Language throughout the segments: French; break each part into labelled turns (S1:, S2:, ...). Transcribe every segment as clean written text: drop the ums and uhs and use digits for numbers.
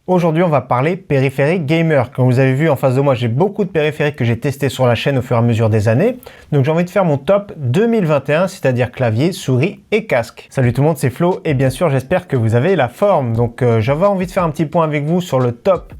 S1: Aujourd'hui, on va parler périphérique gamer. Comme vous avez vu en face de moi, j'ai beaucoup de périphériques que j'ai testés sur la chaîne au fur et à mesure des années. Donc j'ai envie de faire mon top 2021, c'est-à-dire clavier, souris et casque. Salut tout le monde, c'est Flo et bien sûr, j'espère que vous avez la forme. Donc j'avais envie de faire un petit point avec vous sur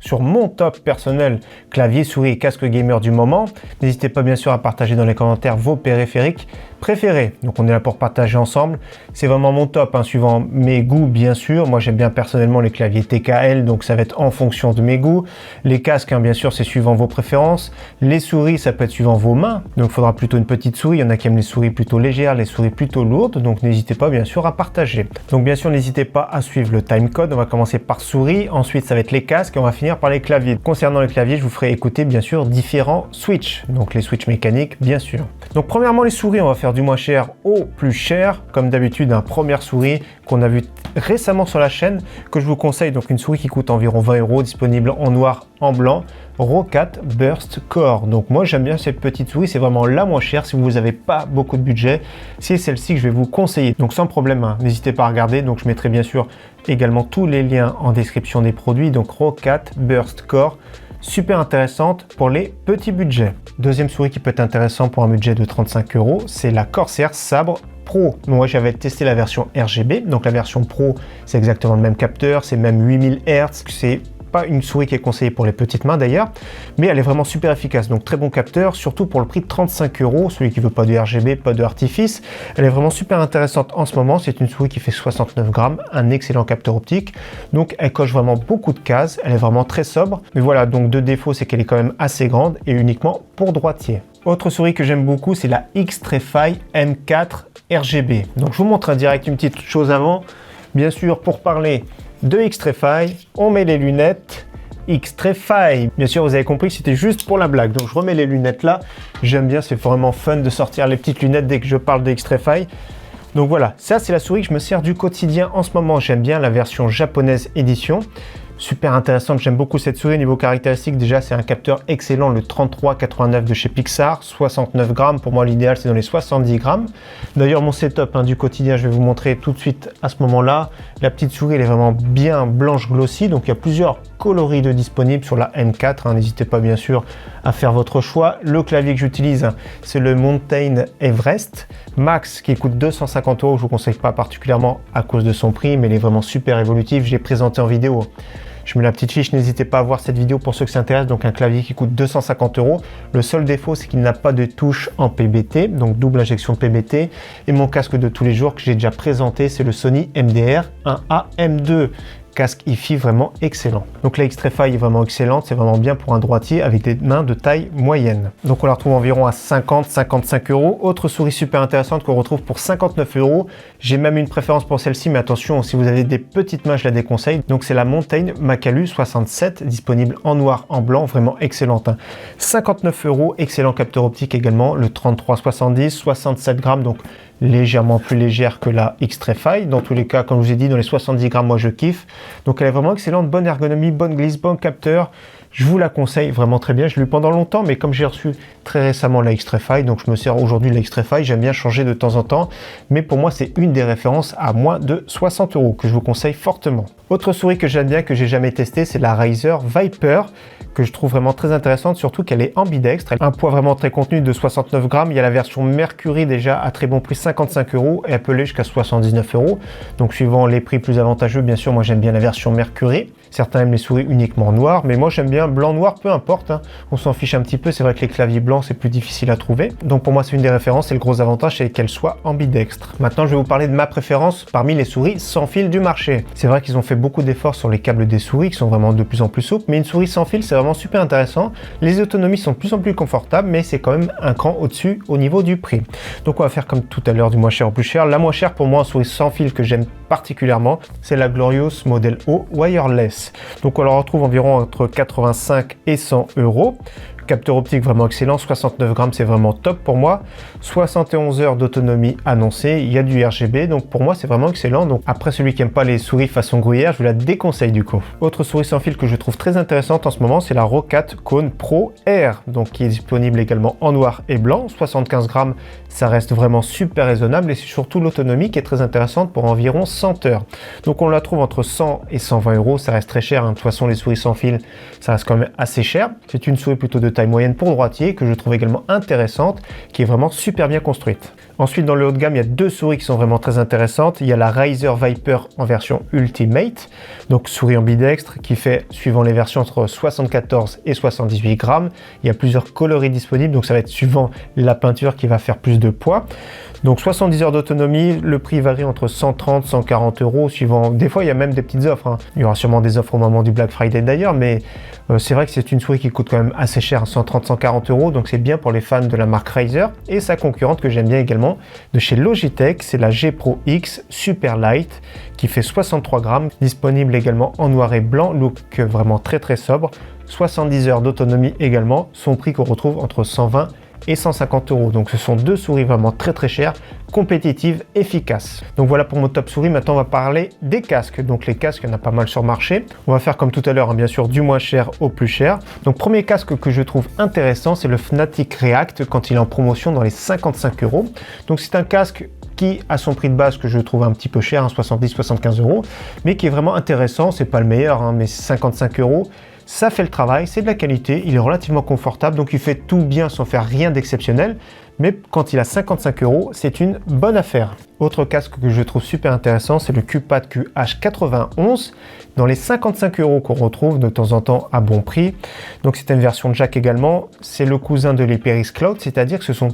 S1: sur mon top personnel clavier, souris et casque gamer du moment. N'hésitez pas bien sûr à partager dans les commentaires vos périphériques préférés. Donc on est là pour partager ensemble. C'est vraiment mon top, suivant mes goûts bien sûr. Moi j'aime bien personnellement les claviers TKL, donc ça va être en fonction de mes goûts. Les casques, bien sûr, c'est suivant vos préférences. Les souris, ça peut être suivant vos mains. Donc il faudra plutôt une petite souris. Il y en a qui aiment les souris plutôt légères, les souris plutôt lourdes. Donc n'hésitez pas bien sûr à partager. Donc bien sûr, n'hésitez pas à suivre le timecode. On va commencer par souris. Ensuite, ça va être les casques et on va finir par les claviers. Concernant les claviers, je vous ferai écouter bien sûr différents switches. Donc les switches mécaniques, bien sûr. Donc premièrement, les souris, on va faire du moins cher au plus cher. Comme d'habitude, première souris qu'on a vu récemment sur la chaîne, que je vous conseille. Donc une souris qui coûte environ 20 €, disponible en noir, en blanc, Roccat Burst Core. Donc moi j'aime bien cette petite souris, c'est vraiment la moins chère si vous n'avez pas beaucoup de budget. C'est celle-ci que je vais vous conseiller. Donc sans problème, n'hésitez pas à regarder. Donc je mettrai bien sûr également tous les liens en description des produits. Donc Roccat Burst Core, super intéressante pour les petits budgets. Deuxième souris qui peut être intéressant pour un budget de 35 €, c'est la Corsair Sabre Pro. Moi j'avais testé la version RGB, donc la version Pro c'est exactement le même capteur, c'est même 8000 Hz, c'est pas une souris qui est conseillée pour les petites mains d'ailleurs, mais elle est vraiment super efficace, donc très bon capteur, surtout pour le prix de 35 €, celui qui veut pas de RGB, pas de artifice. Elle est vraiment super intéressante en ce moment, c'est une souris qui fait 69 grammes, un excellent capteur optique, donc elle coche vraiment beaucoup de cases, elle est vraiment très sobre, mais voilà, donc deux défauts, c'est qu'elle est quand même assez grande et uniquement pour droitier. Autre souris que j'aime beaucoup, c'est la Xtrfy M4 RGB. Donc je vous montre en direct une petite chose avant. Bien sûr, pour parler de Xtrfy, on met les lunettes Xtrfy. Bien sûr, vous avez compris que c'était juste pour la blague. Donc je remets les lunettes là. J'aime bien, c'est vraiment fun de sortir les petites lunettes dès que je parle de Xtrfy. Donc voilà, ça c'est la souris que je me sers du quotidien en ce moment. J'aime bien la version japonaise édition. Super intéressante, j'aime beaucoup cette souris. Niveau caractéristiques, déjà c'est un capteur excellent, le 3389 de chez Pixar, 69 grammes. Pour moi l'idéal c'est dans les 70 grammes. D'ailleurs mon setup du quotidien, je vais vous montrer tout de suite à ce moment-là. La petite souris elle est vraiment bien blanche glossy, donc il y a plusieurs coloris de disponibles sur la M4. N'hésitez pas bien sûr à faire votre choix. Le clavier que j'utilise, c'est le Mountain Everest Max qui coûte 250 €. Je ne vous conseille pas particulièrement à cause de son prix, mais il est vraiment super évolutif. Je l'ai présenté en vidéo. Je mets la petite fiche, n'hésitez pas à voir cette vidéo pour ceux qui s'intéressent. Donc un clavier qui coûte 250 €. Le seul défaut, c'est qu'il n'a pas de touche en PBT, donc double injection PBT. Et mon casque de tous les jours que j'ai déjà présenté, c'est le Sony MDR 1A M2. Casque hi-fi vraiment excellent. Donc la Xtrfy est vraiment excellente, c'est vraiment bien pour un droitier avec des mains de taille moyenne. Donc on la retrouve environ à 50-55 €. Autre souris super intéressante qu'on retrouve pour 59 €. J'ai même une préférence pour celle-ci, mais attention, si vous avez des petites mains, je la déconseille. Donc c'est la Mountain Makalu 67, disponible en noir, en blanc, vraiment excellente. 59 €, excellent capteur optique également, le 3370, 67 grammes, donc légèrement plus légère que la Xtrfy. Dans tous les cas, comme je vous ai dit, dans les 70 grammes, moi je kiffe. Donc elle est vraiment excellente, bonne ergonomie, bonne glisse, bon capteur. Je vous la conseille vraiment très bien. Je l'ai eu pendant longtemps, mais comme j'ai reçu très récemment la Xtrfy, donc je me sers aujourd'hui de la Xtrfy, j'aime bien changer de temps en temps. Mais pour moi, c'est une des références à moins de 60 € que je vous conseille fortement. Autre souris que j'aime bien, que j'ai jamais testé, c'est la Razer Viper, que je trouve vraiment très intéressante, surtout qu'elle est ambidextre. Un poids vraiment très contenu de 69 grammes. Il y a la version Mercury déjà à très bon prix, 55 € et elle peut aller jusqu'à 79 €. Donc suivant les prix plus avantageux, bien sûr, moi j'aime bien la version Mercury. Certains aiment les souris uniquement noires, mais moi j'aime bien blanc-noir, peu importe. On s'en fiche un petit peu, c'est vrai que les claviers blancs c'est plus difficile à trouver. Donc pour moi c'est une des références et le gros avantage c'est qu'elle soit ambidextre. Maintenant je vais vous parler de ma préférence parmi les souris sans fil du marché. C'est vrai qu'ils ont fait beaucoup d'efforts sur les câbles des souris qui sont vraiment de plus en plus souples, mais une souris sans fil c'est vraiment super intéressant. Les autonomies sont de plus en plus confortables, mais c'est quand même un cran au-dessus au niveau du prix. Donc on va faire comme tout à l'heure du moins cher au plus cher. La moins chère pour moi en souris sans fil que j'aime particulièrement, c'est la Glorious Model O Wireless. Donc on la retrouve environ entre 85 et 100 €. Capteur optique vraiment excellent, 69 grammes, c'est vraiment top pour moi. 71 heures d'autonomie annoncée, il y a du RGB, donc pour moi c'est vraiment excellent. Donc après, celui qui n'aime pas les souris façon gruyère, je vous la déconseille du coup. Autre souris sans fil que je trouve très intéressante en ce moment, c'est la Roccat Kone Pro Air, donc qui est disponible également en noir et blanc, 75 grammes, ça reste vraiment super raisonnable et c'est surtout l'autonomie qui est très intéressante pour environ 100 heures. Donc on la trouve entre 100 et 120 euros, ça reste très cher, hein. De toute façon les souris sans fil, ça reste quand même assez cher. C'est une souris plutôt de taille moyenne pour droitier que je trouve également intéressante, qui est vraiment super bien construite. Ensuite, dans le haut de gamme, il y a deux souris qui sont vraiment très intéressantes. Il y a la Razer Viper en version Ultimate, donc souris ambidextre qui fait, suivant les versions, entre 74 et 78 grammes. Il y a plusieurs coloris disponibles, donc ça va être suivant la peinture qui va faire plus de poids. Donc 70 heures d'autonomie, le prix varie entre 130 et 140 euros, suivant. Des fois, il y a même des petites offres, hein. Il y aura sûrement des offres au moment du Black Friday d'ailleurs, mais c'est vrai que c'est une souris qui coûte quand même assez cher, 130-140 euros, donc c'est bien pour les fans de la marque Razer. Et sa concurrente que j'aime bien également de chez Logitech, c'est la G Pro X Super Light qui fait 63 grammes, disponible également en noir et blanc, look vraiment très sobre, 70 heures d'autonomie également, son prix qu'on retrouve entre 120 et 150 euros. Donc ce sont deux souris vraiment très chères, compétitives, efficaces. Donc voilà pour mon top souris. Maintenant on va parler des casques. Donc les casques, il y en a pas mal sur le marché. On va faire comme tout à l'heure, hein, bien sûr, du moins cher au plus cher. Donc premier casque que je trouve intéressant, c'est le Fnatic React quand il est en promotion dans les 55 euros. Donc c'est un casque qui a son prix de base que je trouve un petit peu cher, hein, 70-75 euros, mais qui est vraiment intéressant. C'est pas le meilleur, hein, mais 55 euros. Ça fait le travail, c'est de la qualité, il est relativement confortable, donc il fait tout bien sans faire rien d'exceptionnel. Mais quand il a 55 euros, c'est une bonne affaire. Autre casque que je trouve super intéressant, c'est le QPad QH91 dans les 55 euros qu'on retrouve de temps en temps à bon prix. Donc c'est une version jack également. C'est le cousin de l'Hyperix Cloud, c'est-à-dire que ce sont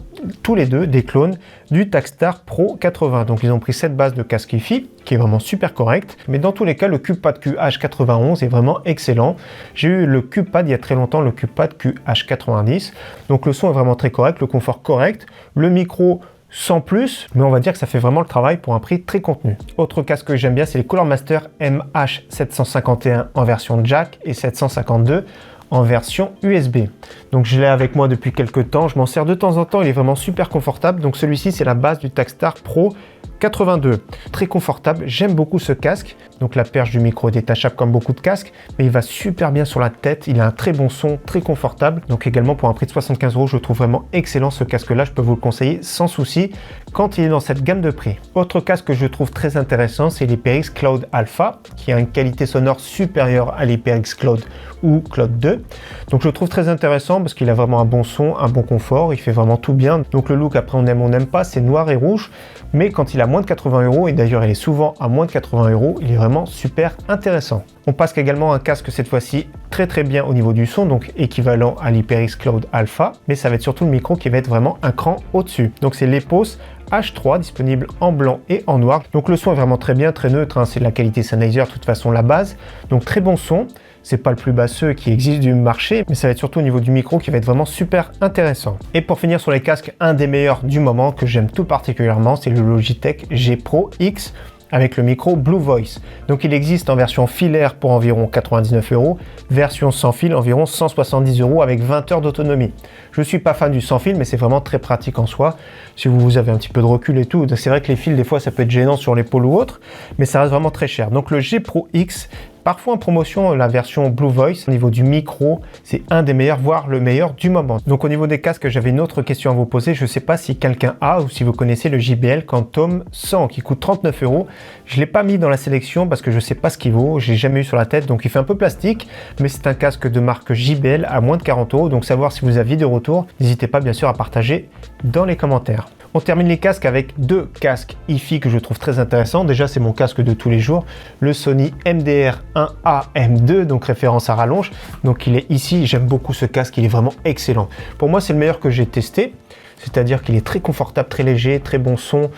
S1: tous les deux des clones du Takstar Pro 80. Donc ils ont pris cette base de casque hi-fi qui est vraiment super correct. Mais dans tous les cas, le QPad QH91 est vraiment excellent. J'ai eu le QPad il y a très longtemps, le QPad QH90. Donc le son est vraiment très correct, le confort correct, le micro sans plus, mais on va dire que ça fait vraiment le travail pour un prix très contenu. Autre casque que j'aime bien, c'est les Color Master MH751 en version jack et 752 en version USB. Donc je l'ai avec moi depuis quelques temps, je m'en sers de temps en temps, il est vraiment super confortable. Donc celui-ci, c'est la base du Takstar Pro 82. Très confortable, j'aime beaucoup ce casque. Donc la perche du micro est détachable comme beaucoup de casques, mais il va super bien sur la tête, il a un très bon son, très confortable. Donc également pour un prix de 75 euros, je le trouve vraiment excellent ce casque-là, je peux vous le conseiller sans souci quand il est dans cette gamme de prix. Autre casque que je trouve très intéressant, c'est l'HyperX Cloud Alpha, qui a une qualité sonore supérieure à l'HyperX Cloud ou Cloud 2. Donc je le trouve très intéressant parce qu'il a vraiment un bon son, un bon confort, il fait vraiment tout bien. Donc le look, après on n'aime pas, c'est noir et rouge, mais quand il a moins de 80 euros, et d'ailleurs il est souvent à moins de 80 euros, il est vraiment super intéressant. On passe également un casque cette fois-ci très bien au niveau du son, donc équivalent à l'HyperX Cloud Alpha, mais ça va être surtout le micro qui va être vraiment un cran au-dessus. Donc c'est l'Epos H3 disponible en blanc et en noir. Donc le son est vraiment très bien, très neutre, hein, c'est de la qualité Sennheiser de toute façon la base. Donc très bon son. C'est pas le plus basseux qui existe du marché, mais ça va être surtout au niveau du micro qui va être vraiment super intéressant. Et pour finir sur les casques, un des meilleurs du moment que j'aime tout particulièrement, c'est le Logitech G Pro X avec le micro Blue Voice. Donc il existe en version filaire pour environ 99 euros, version sans fil environ 170 euros avec 20 heures d'autonomie. Je suis pas fan du sans fil, mais c'est vraiment très pratique en soi. Si vous avez un petit peu de recul et tout, c'est vrai que les fils des fois ça peut être gênant sur l'épaule ou autre, mais ça reste vraiment très cher. Donc le G Pro X, parfois en promotion, la version Blue Voice, au niveau du micro, c'est un des meilleurs, voire le meilleur du moment. Donc au niveau des casques, j'avais une autre question à vous poser. Je ne sais pas si quelqu'un a ou si vous connaissez le JBL Quantum 100 qui coûte 39 euros. Je ne l'ai pas mis dans la sélection parce que je ne sais pas ce qu'il vaut. Je l'ai jamais eu sur la tête, donc il fait un peu plastique, mais c'est un casque de marque JBL à moins de 40 euros. Donc savoir si vous aviez des retours, n'hésitez pas bien sûr à partager dans les commentaires. On termine les casques avec deux casques hi-fi que je trouve très intéressants. Déjà, c'est mon casque de tous les jours, le Sony MDR1A M2, donc référence à rallonge. Donc il est ici, j'aime beaucoup ce casque, il est vraiment excellent. Pour moi, c'est le meilleur que j'ai testé. C'est-à-dire qu'il est très confortable, très léger, très bon son.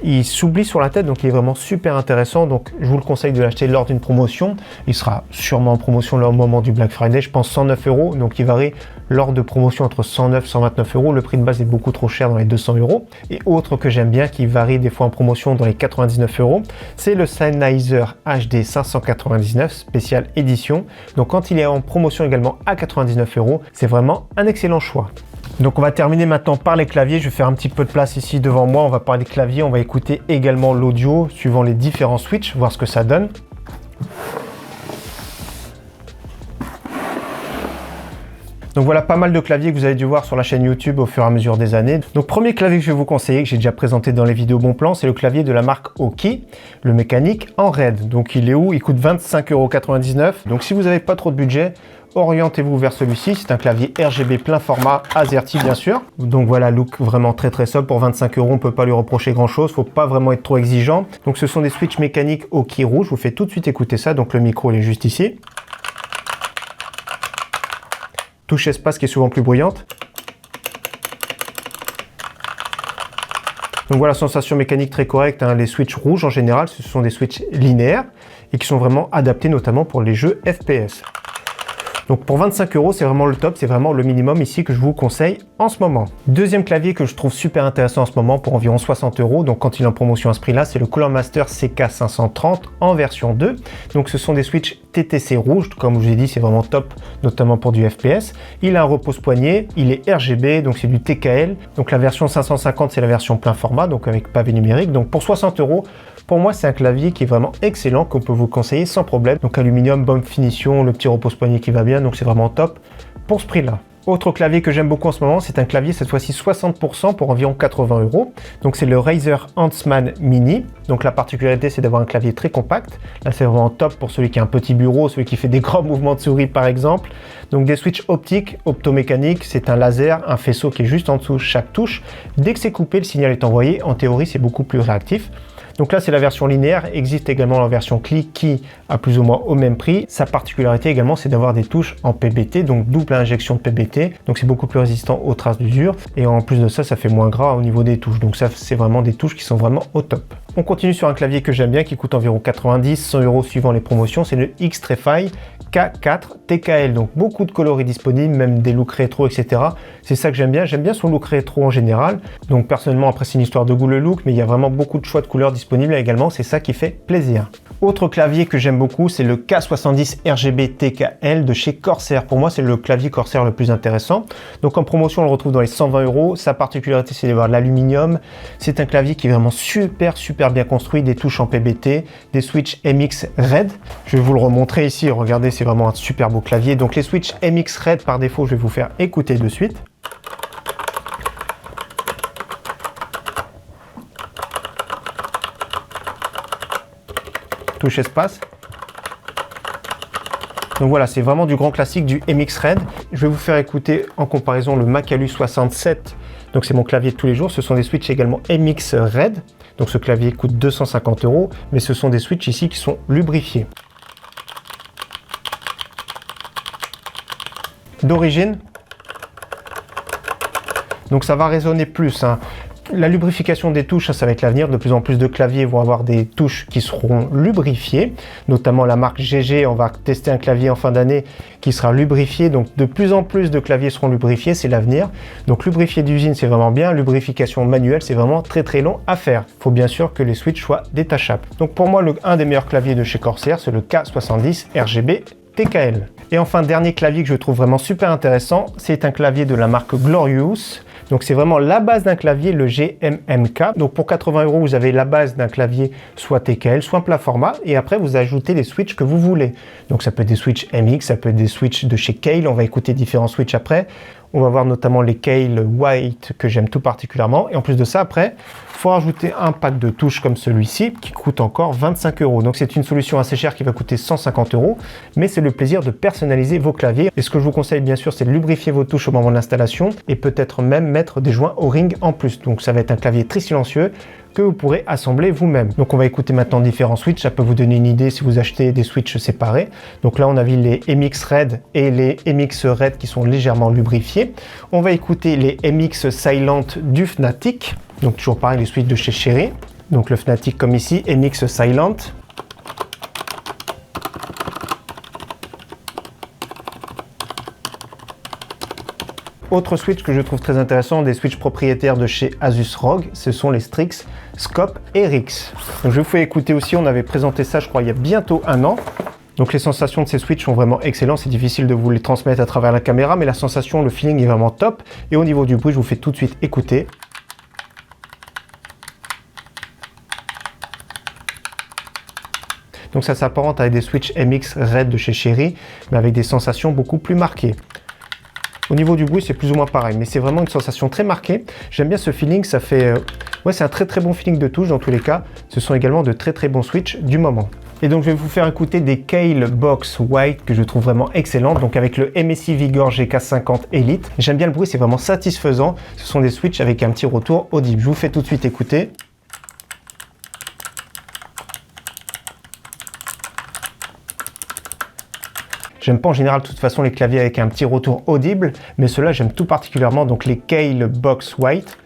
S1: Il s'oublie sur la tête, donc il est vraiment super intéressant. Donc je vous le conseille de l'acheter lors d'une promotion. Il sera sûrement en promotion au moment du Black Friday, je pense 109 euros. Donc il varie lors de promotion entre 109 et 129 euros. Le prix de base est beaucoup trop cher dans les 200 euros. Et autre que j'aime bien, qui varie des fois en promotion dans les 99 euros, c'est le Sennheiser HD 599 spécial édition. Donc quand il est en promotion également à 99 euros, c'est vraiment un excellent choix. Donc on va terminer maintenant par les claviers. Je vais faire un petit peu de place ici devant moi. On va parler des claviers. On va écouter également l'audio suivant les différents switches, voir ce que ça donne. Donc voilà pas mal de claviers que vous avez dû voir sur la chaîne YouTube au fur et à mesure des années. Donc premier clavier que je vais vous conseiller, que j'ai déjà présenté dans les vidéos Bon Plan, c'est le clavier de la marque Aukey, le mécanique en RAID. Donc il est où? Il coûte 25,99 €. Donc si vous n'avez pas trop de budget, orientez-vous vers celui-ci. C'est un clavier RGB plein format, AZERTY bien sûr. Donc voilà, look vraiment très sobre. Pour 25 €, on ne peut pas lui reprocher grand-chose. Faut pas vraiment être trop exigeant. Donc ce sont des switches mécaniques Aukey rouge. Je vous fais tout de suite écouter ça. Donc le micro il est juste ici. Touche espace qui est souvent plus bruyante. Donc voilà, sensation mécanique très correcte, hein. Les switches rouges en général, ce sont des switches linéaires et qui sont vraiment adaptés notamment pour les jeux FPS. Donc pour 25 €, c'est vraiment le top, c'est vraiment le minimum ici que je vous conseille en ce moment. Deuxième clavier que je trouve super intéressant en ce moment pour environ 60 €, donc quand il est en promotion à ce prix-là, c'est le Cooler Master CK530 en version 2. Donc ce sont des switches TTC rouges, comme je vous ai dit, c'est vraiment top, notamment pour du FPS. Il a un repose-poignet, il est RGB, donc c'est du TKL. Donc la version 550, c'est la version plein format, donc avec pavé numérique. Donc pour 60 €, pour moi, c'est un clavier qui est vraiment excellent, qu'on peut vous conseiller sans problème. Donc aluminium, bonne finition, le petit repose-poignet qui va bien, donc c'est vraiment top pour ce prix-là. Autre clavier que j'aime beaucoup en ce moment, c'est un clavier cette fois-ci 60% pour environ 80 €. Donc c'est le Razer Huntsman Mini. Donc la particularité, c'est d'avoir un clavier très compact. Là, c'est vraiment top pour celui qui a un petit bureau, celui qui fait des grands mouvements de souris par exemple. Donc des switches optiques, optomécaniques, c'est un laser, un faisceau qui est juste en dessous de chaque touche. Dès que c'est coupé, le signal est envoyé. En théorie, c'est beaucoup plus réactif. Donc là, c'est la version linéaire. Existe également la version clic qui a plus ou moins au même prix. Sa particularité également, c'est d'avoir des touches en PBT, donc double injection de PBT. Donc c'est beaucoup plus résistant aux traces d'usure. Et en plus de ça, ça fait moins gras au niveau des touches. Donc ça, c'est vraiment des touches qui sont vraiment au top. On continue sur un clavier que j'aime bien, qui coûte environ 90, 100 € suivant les promotions. C'est le X-Trify K4 TKL. Donc beaucoup de coloris disponibles, même des looks rétro, etc. C'est ça que j'aime bien. J'aime bien son look rétro en général. Donc personnellement, après c'est une histoire de goût le look, mais il y a vraiment beaucoup de choix de couleurs disponibles également. C'est ça qui fait plaisir. Autre clavier que j'aime beaucoup, c'est le K70 RGB TKL de chez Corsair. Pour moi, c'est le clavier Corsair le plus intéressant. Donc en promotion, on le retrouve dans les 120 €. Sa particularité, c'est d'avoir de l'aluminium. C'est un clavier qui est vraiment super bien construit, des touches en PBT, des switches MX RAID. Je vais vous le remontrer ici. Regardez, c'est vraiment un super beau clavier. Donc les switches MX RAID, par défaut, je vais vous faire écouter de suite. Touche espace. Donc voilà, c'est vraiment du grand classique du MX RAID. Je vais vous faire écouter en comparaison le Makalu 67. Donc c'est mon clavier de tous les jours. Ce sont des switches également MX RAID. Donc ce clavier coûte 250 €, mais ce sont des switches ici qui sont lubrifiés. D'origine, donc ça va résonner plus, hein. La lubrification des touches, ça va être l'avenir. De plus en plus de claviers vont avoir des touches qui seront lubrifiées, notamment la marque GG. On va tester un clavier en fin d'année qui sera lubrifié. Donc de plus en plus de claviers seront lubrifiés, c'est l'avenir. Donc lubrifier d'usine, c'est vraiment bien. Lubrification manuelle, c'est vraiment très long à faire. Il faut bien sûr que les switches soient détachables. Donc pour moi, un des meilleurs claviers de chez Corsair, c'est le K70 RGB TKL. Et enfin, dernier clavier que je trouve vraiment super intéressant, c'est un clavier de la marque Glorious. Donc c'est vraiment la base d'un clavier, le GMMK. Donc pour 80 €, vous avez la base d'un clavier, soit TKL, soit plein format. Et après, vous ajoutez les switches que vous voulez. Donc ça peut être des switches MX, ça peut être des switches de chez Kailh. On va écouter différents switches après. On va voir notamment les Kailh White que j'aime tout particulièrement. Et en plus de ça, après, il faut rajouter un pack de touches comme celui-ci qui coûte encore 25 €. Donc c'est une solution assez chère qui va coûter 150 €. Mais c'est le plaisir de personnaliser vos claviers. Et ce que je vous conseille bien sûr, c'est de lubrifier vos touches au moment de l'installation et peut-être même mettre des joints O-ring en plus. Donc ça va être un clavier très silencieux que vous pourrez assembler vous-même. Donc on va écouter maintenant différents switches, ça peut vous donner une idée si vous achetez des switches séparés. Donc là on a vu les MX RAID et les MX RAID qui sont légèrement lubrifiés. On va écouter les MX Silent du Fnatic. Donc toujours pareil, les switches de chez Cherry. Donc le Fnatic comme ici, MX Silent. Autre switch que je trouve très intéressant, des switches propriétaires de chez Asus ROG, ce sont les Strix Scope RX. Donc je vous fais écouter aussi, on avait présenté ça je crois il y a bientôt 1 an. Donc les sensations de ces switches sont vraiment excellentes, c'est difficile de vous les transmettre à travers la caméra, mais la sensation, le feeling est vraiment top. Et au niveau du bruit, je vous fais tout de suite écouter. Donc ça s'apparente à des switches MX RAID de chez Cherry, mais avec des sensations beaucoup plus marquées. Au niveau du bruit, c'est plus ou moins pareil, mais c'est vraiment une sensation très marquée. J'aime bien ce feeling, ça fait... ouais, c'est un très très bon feeling de touche dans tous les cas. Ce sont également de très très bons switches du moment. Et donc je vais vous faire écouter des Kailh Box White que je trouve vraiment excellentes. Donc avec le MSI Vigor GK50 Elite. J'aime bien le bruit, c'est vraiment satisfaisant. Ce sont des switches avec un petit retour audible. Je vous fais tout de suite écouter. J'aime pas en général de toute façon les claviers avec un petit retour audible, mais ceux-là j'aime tout particulièrement, donc les Kailh Box White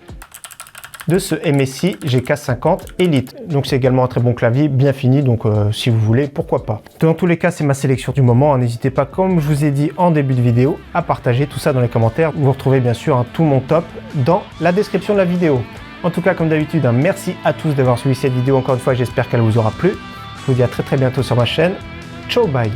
S1: de ce MSI GK50 Elite. Donc c'est également un très bon clavier, bien fini, donc si vous voulez, pourquoi pas. Dans tous les cas, c'est ma sélection du moment. N'hésitez pas, comme je vous ai dit en début de vidéo, à partager tout ça dans les commentaires. Vous retrouvez bien sûr tout mon top dans la description de la vidéo. En tout cas, comme d'habitude, merci à tous d'avoir suivi cette vidéo. Encore une fois, j'espère qu'elle vous aura plu. Je vous dis à très bientôt sur ma chaîne. Ciao, bye!